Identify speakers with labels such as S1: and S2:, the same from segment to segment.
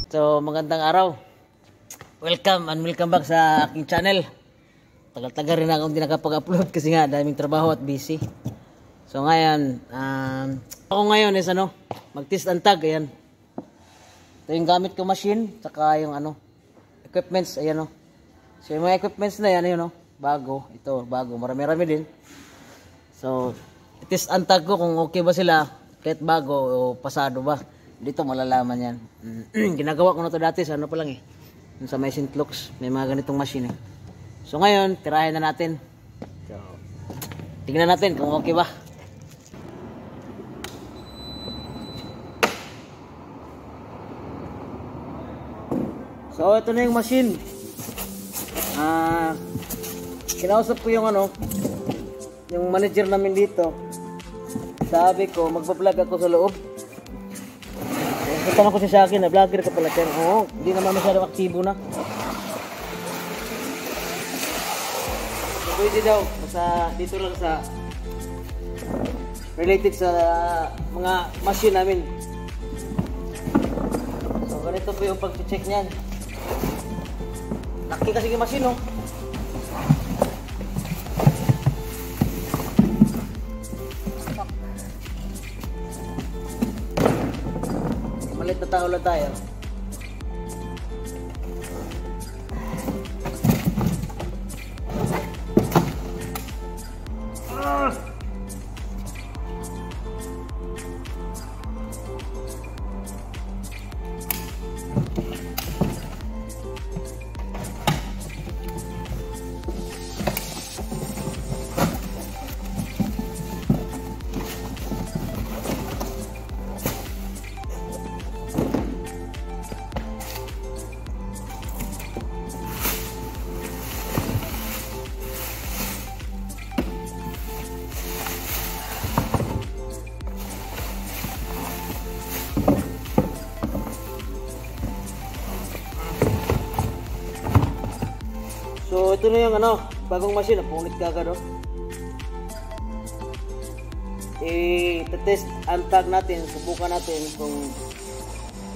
S1: So, magandang araw. Welcome and welcome back sa aking channel. Tagal-tagal rin akong hindi nakapag-upload kasi nga daming trabaho at busy. So, ngayon, ako ngayon is mag-test and tag. Ayan. Ito yung gamit ko machine, saka yung equipments. Ayan o. So, yung mga equipments na yan, bago. Ito, bago. Marami-rami din. So, test and tag ko kung okay ba sila, kahit bago o pasado ba. Dito malalaman yan. Ginagawa ko na to dati sa pa lang sa may St. Luke's. May mga ganitong machine So ngayon, tirahin na natin. So, tingnan natin kung okay ba. So ito na yung machine. Kinausap ko yung yung manager namin dito. Sabi ko, magpa-vlog ako sa loob. Tanong ko siya sa akin na vlogger ka pala siya. Oo, hindi naman masyadong aktibo na. So, pwede daw. Basta dito lang sa related sa mga machine namin. So, ganito po yung pag-check niyan. Laki kasi yung machine, Malit na tao lang tayo. So ito na yung bagong machine, punit ka agad i-test and tag natin, subukan natin kung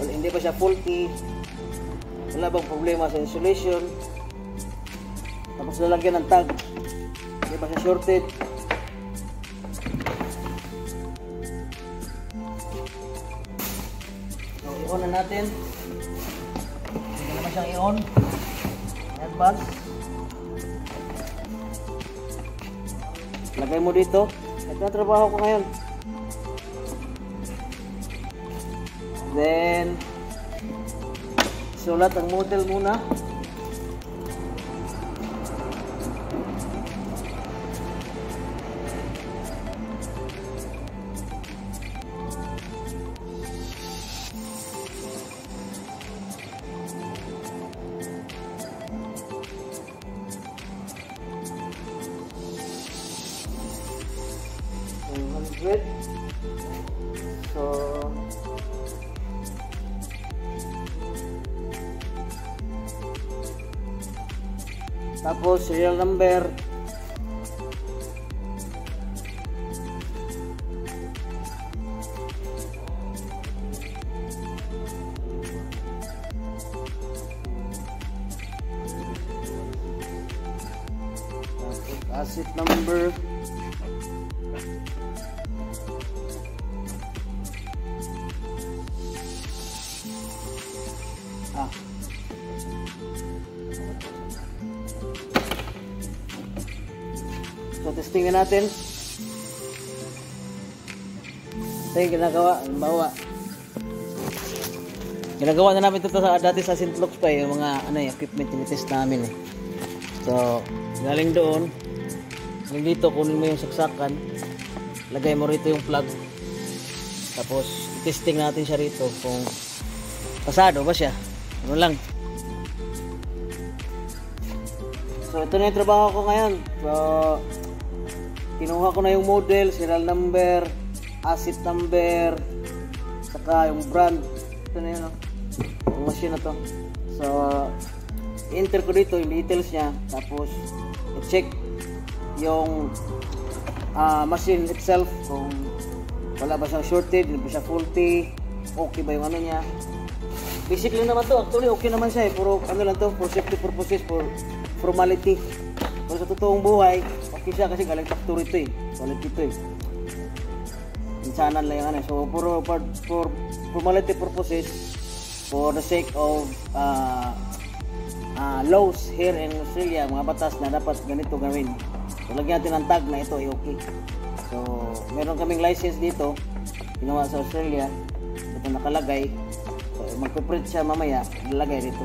S1: hindi ba siya faulty, wala bang problema sa insulation, tapos lalagyan ng tag, hindi ba siya shorted. So i-on na natin, hindi naman siyang i-on, advance. Lagay mo dito. Ito ang trabaho ko ngayon. Then, sulat ang model muna. So tapos serial number, tapos asset number, so testingin natin. Ito yung ginagawa na namin ito dati sa St. Luke's pa yung mga equipment yung test namin So galing doon, galing dito, kunin mo yung saksakan, lagay mo rito yung plug, tapos testing natin siya rito kung pasado ba siya, lang. So ito na yung trabaho ko ngayon. So kinuha ko na yung model, serial number, asset number, saka yung brand. Ito na yun yung machine na to. So enter ko dito yung details niya, tapos i-check yung machine itself kung wala ba siyang shorted, hindi ba siya faulty, okay ba yung niya. Basic lang naman to. Actually, okay naman siya eh. Puro ano lang to, for safety purposes, for formality. Pero sa totoong buhay, okay siya kasi galing factory to eh. Quality to eh. Insanan lang yung ano. So, puro for formality purposes, for the sake of laws here in Australia, mga batas na dapat ganito gawin. So, lagyan natin ang tag na ito ay okay. So, meron kaming license dito, ginawa sa Australia. Ito nakalagay. So, magpiprint siya mamaya, nalagay dito.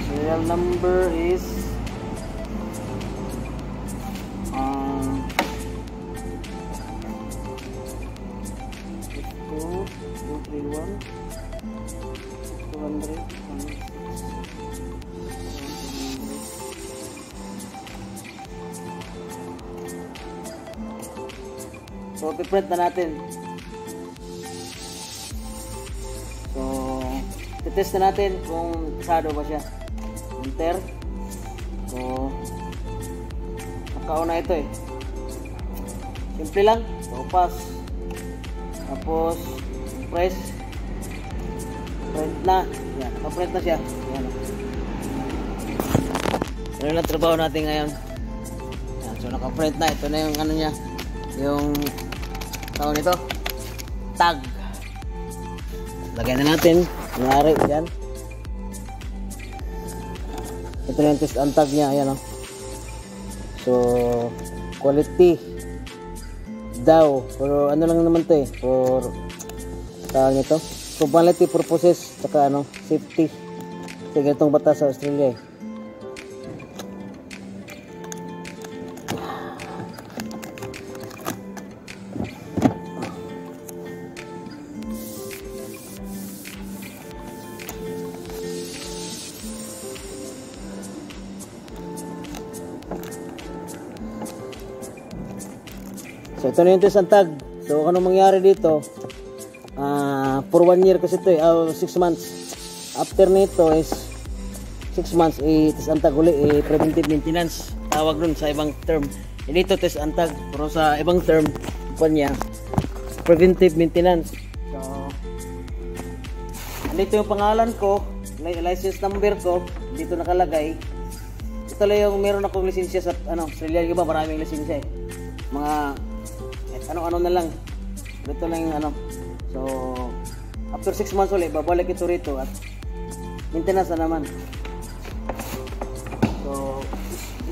S1: Serial number is 231 200. So, piprint na natin. So, titest na natin kung kasado ba siya. Enter. So, nakauna ito eh. Simple lang. So, pass. Tapos, press. Print na. Yan, nakaprint na siya. Yan. Ano lang trabaho natin ngayon. Yan, so, nakaprint na. Ito na yung ano niya. Yung tawag nito. Tag. Lagyan na natin. Nangyari. Yan. Ito na yung test ang tag niya. Ayan o. So, quality daw. Pero ano lang naman to eh. For tawag nito. Formality purposes. Saka ano, safety. Kasi ganitong batas sa Australia eh. So ito na yung test ang tag. So ano mangyari dito, for 1 year kasi ito 6 months. After nito is 6 months test ang tag uli, preventive maintenance tawag dun sa ibang term. Dito test ang tag, pero sa ibang term pa niya preventive maintenance. So andito yung pangalan ko, license number ko dito nakalagay. Ito lang yung meron akong lisensya sa Australia. Diba maraming lisensya eh, mga ano na lang. Ito lang yung So after 6 months ulit babalik ito rito at maintenance na naman. So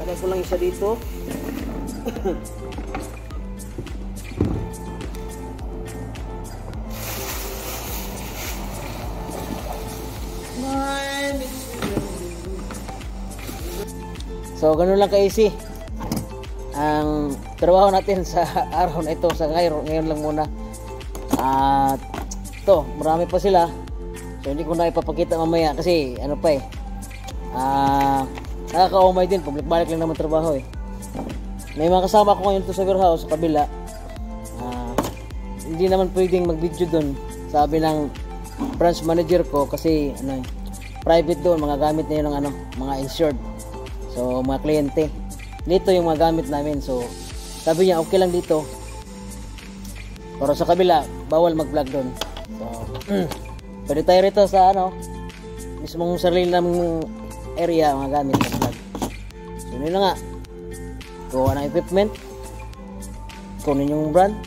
S1: lagay ko lang isa dito. So ganun lang ka-easy ang trabaho natin sa araw na ito. Sa ngayon lang muna. At ito, marami pa sila. So hindi ko na ipapakita mamaya kasi ano pa eh. Nakaka-umay din. Public-balik lang naman trabaho eh. May mga kasama ko ngayon ito sa warehouse sa kabila. Hindi naman pwedeng mag-video doon. Sabi ng branch manager ko kasi private doon, mga gamit na yun ng mga insured. So mga kliyente. Dito yung mga gamit namin. So sabi niya okay lang dito. Pero sa kabila bawal mag-vlog doon. So pwede tayo rito sa mismong sarili ng area, mga gamit na vlog. So yun na nga. Kuha ng equipment. Kunin yung brand,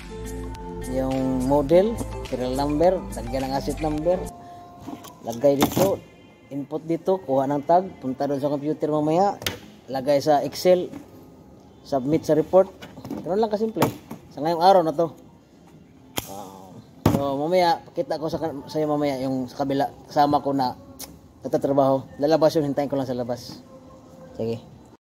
S1: yung model, serial number, lagyan ng asset number, lagay dito, input dito, kuha ng tag, punta doon sa computer mamaya, lagay sa Excel, submit sa report. Ganun lang kasimple sa ngayong araw na to. So mamaya pakita ko sa iyo mamaya yung sa kabila kasama ko na nagtatrabaho. Lalabas yun, hintayin ko lang sa labas. Sige.